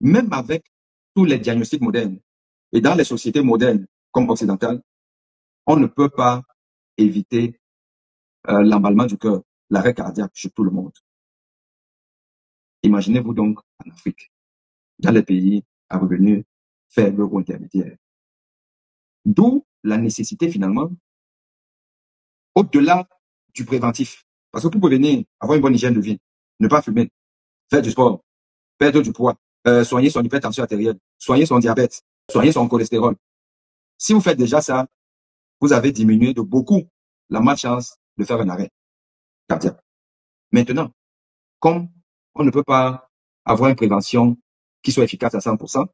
même avec tous les diagnostics modernes et dans les sociétés modernes comme occidentales, on ne peut pas éviter l'emballement du cœur, l'arrêt cardiaque chez tout le monde. Imaginez-vous donc en Afrique, dans les pays à revenus faibles ou intermédiaires. D'où la nécessité finalement, au-delà du préventif. Parce que pour prévenir, avoir une bonne hygiène de vie, ne pas fumer, faire du sport, perdre du poids, soigner son hypertension artérielle, soigner son diabète, soigner son cholestérol. Si vous faites déjà ça, vous avez diminué de beaucoup la malchance de faire un arrêt cardiaque. Maintenant, comme on ne peut pas avoir une prévention qui soit efficace à 100%,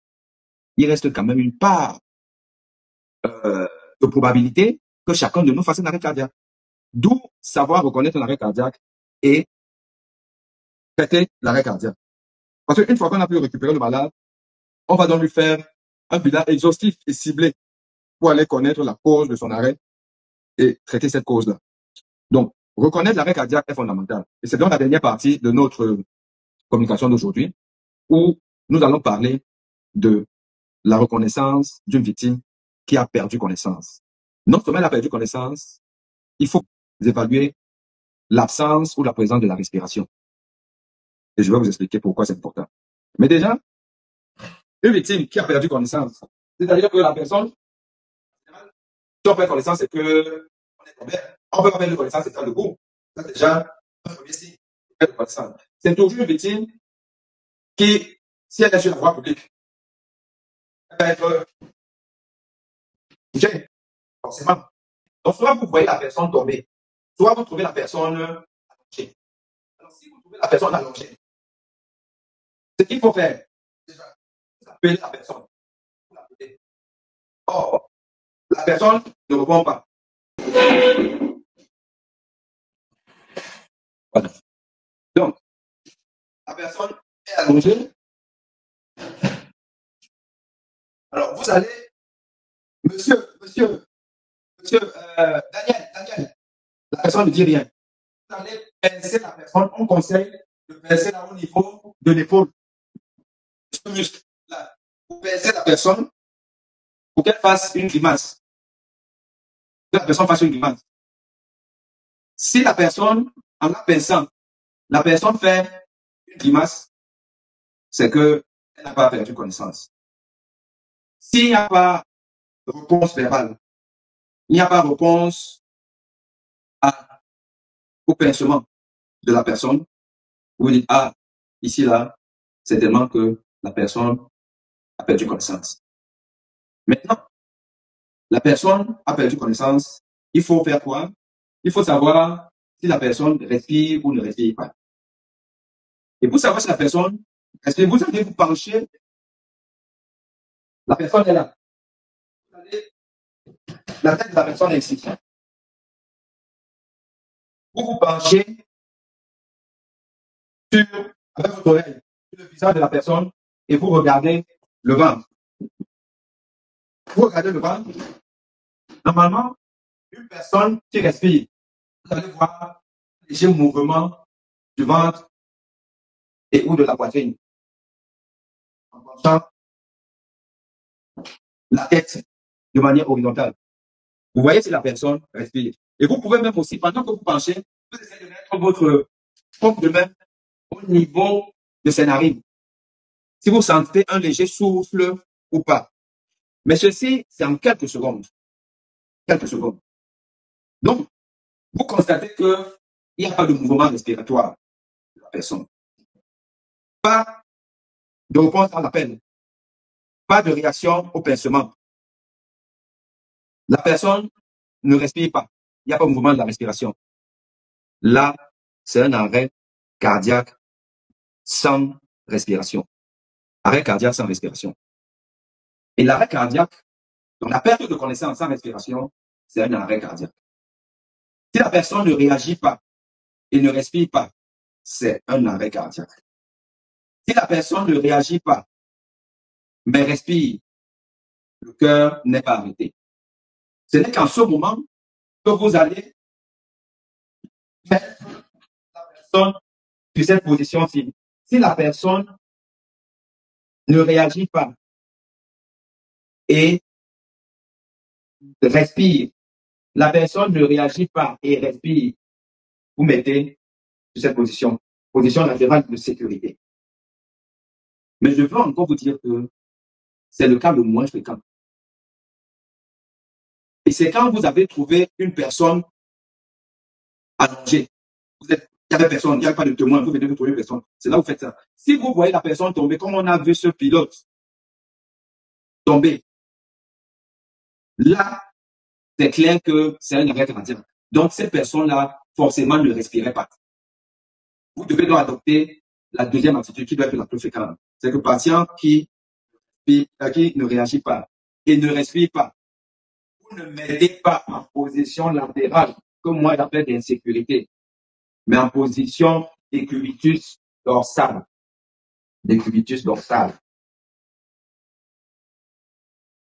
il reste quand même une part de probabilité que chacun de nous fasse un arrêt cardiaque. D'où savoir reconnaître un arrêt cardiaque et traiter l'arrêt cardiaque. Parce qu'une fois qu'on a pu récupérer le malade, on va donc lui faire un bilan exhaustif et ciblé pour aller connaître la cause de son arrêt et traiter cette cause-là. Donc, reconnaître l'arrêt cardiaque est fondamental. Et c'est donc la dernière partie de notre communication d'aujourd'hui où nous allons parler de la reconnaissance d'une victime qui a perdu connaissance. Non seulement elle a perdu connaissance, il faut évaluer l'absence ou la présence de la respiration. Et je vais vous expliquer pourquoi c'est important. Mais déjà, une victime qui a perdu connaissance, c'est-à-dire que la personne, si on perd connaissance, c'est que on peut pas perdre connaissance, c'est dans le goût. C'est déjà un premier signe de perdre connaissance. C'est toujours une victime qui, si elle est sur la voie publique, elle va être touchée, forcément. Donc, soit vous voyez la personne tomber, soit vous trouvez la personne allongée. Alors, si vous trouvez la personne allongée, ce qu'il faut faire, déjà, vous appelez la personne. Vous l'appelez. Or, la personne ne répond pas. Voilà. Donc, la personne est allongée. Alors, vous allez, monsieur, Daniel, la personne ne dit rien. Vous allez pincer la personne, on conseille de pincer là au niveau de l'épaule, ce muscle là. Vous pincez la personne pour qu'elle fasse une grimace. Que la personne fasse une grimace. Si la personne, en la pinçant, la personne fait une grimace, c'est qu'elle n'a pas perdu connaissance. S'il n'y a pas de réponse verbale, il n'y a pas de réponse au pincement de la personne, vous dites, ah, ici, là, c'est tellement que la personne a perdu connaissance. Maintenant, la personne a perdu connaissance, il faut faire quoi? Il faut savoir si la personne respire ou ne respire pas. Et pour savoir si la personne respire, vous allez vous pencher. La personne est là. La tête de la personne est ici. Vous vous penchez avec votre oreille sur le visage de la personne et vous regardez le ventre. Vous regardez le ventre. Normalement, une personne qui respire, vous allez voir un léger mouvement du ventre et ou de la poitrine. En penchant la tête de manière horizontale. Vous voyez si la personne respire. Et vous pouvez même aussi, pendant que vous penchez, vous essayez de mettre votre pompe de main au niveau de ses narines. Si vous sentez un léger souffle ou pas. Mais ceci, c'est en quelques secondes. Quelques secondes. Donc, vous constatez qu'il n'y a pas de mouvement respiratoire de la personne. Pas de réponse à l'appel. Pas de réaction au pincement. La personne ne respire pas. Il n'y a pas de mouvement de la respiration. Là, c'est un arrêt cardiaque sans respiration. Arrêt cardiaque sans respiration. Et l'arrêt cardiaque, donc la perte de connaissance sans respiration, c'est un arrêt cardiaque. Si la personne ne réagit pas et ne respire pas, c'est un arrêt cardiaque. Si la personne ne réagit pas, mais respire, le cœur n'est pas arrêté. Ce n'est qu'en ce moment que vous allez mettre la personne sur cette position-ci. Si la personne ne réagit pas et respire. La personne ne réagit pas et respire. Vous mettez sur cette position latérale de sécurité. Mais je veux encore vous dire que c'est le cas le moins fréquent. Et c'est quand vous avez trouvé une personne allongée. Il n'y avait personne, il n'y avait pas de témoin, vous venez de trouver une personne. C'est là où vous faites ça. Si vous voyez la personne tomber, comme on a vu ce pilote tomber, là, c'est clair que c'est un arrêt cardiaque. Donc, ces personnes-là, forcément, ne respiraient pas. Vous devez donc adopter la deuxième attitude qui doit être la plus fréquente. C'est que le patient qui ne réagit pas et ne respire pas, vous ne mettez pas en position latérale, comme moi j'appelle d'insécurité, mais en position décubitus dorsal. Décubitus dorsal.